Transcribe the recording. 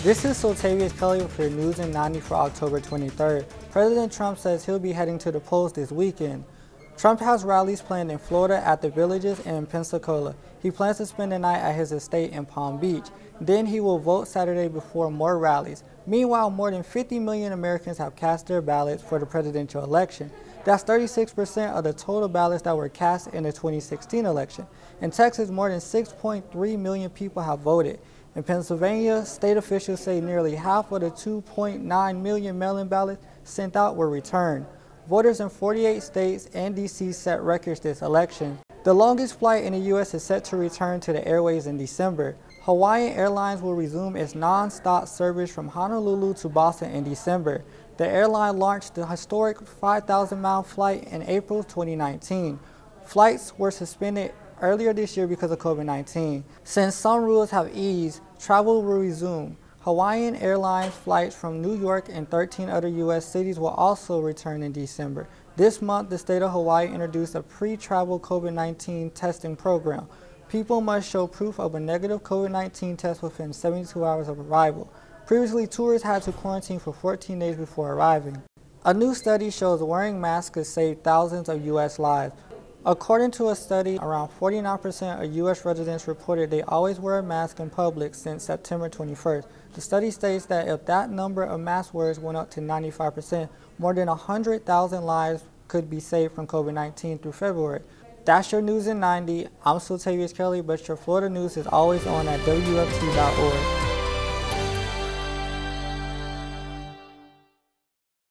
This is Sotavius Kelly with your News in 90 for October 23rd. President Trump says he'll be heading to the polls this weekend. Trump has rallies planned in Florida at the Villages and in Pensacola. He plans to spend the night at his estate in Palm Beach. Then he will vote Saturday before more rallies. Meanwhile, more than 50 million Americans have cast their ballots for the presidential election. That's 36% of the total ballots that were cast in the 2016 election. In Texas, more than 6.3 million people have voted. In Pennsylvania, state officials say nearly half of the 2.9 million mail-in ballots sent out were returned. Voters in 48 states and D.C. set records this election. The longest flight in the U.S. is set to return to the airways in December. Hawaiian Airlines will resume its non-stop service from Honolulu to Boston in December. The airline launched the historic 5,000-mile flight in April 2019. Flights were suspended earlier this year because of COVID-19. Since some rules have eased, travel will resume. Hawaiian Airlines flights from New York and 13 other U.S. cities will also return in December. This month, the state of Hawaii introduced a pre-travel COVID-19 testing program. People must show proof of a negative COVID-19 test within 72 hours of arrival. Previously, tourists had to quarantine for 14 days before arriving. A new study shows wearing masks could save thousands of U.S. lives. According to a study, around 49% of U.S. residents reported they always wear a mask in public since September 21st. The study states that if that number of mask wearers went up to 95%, more than 100,000 lives could be saved from COVID-19 through February. That's your News in 90. I'm Sotavius Kelly, but your Florida news is always on at WUFT.org.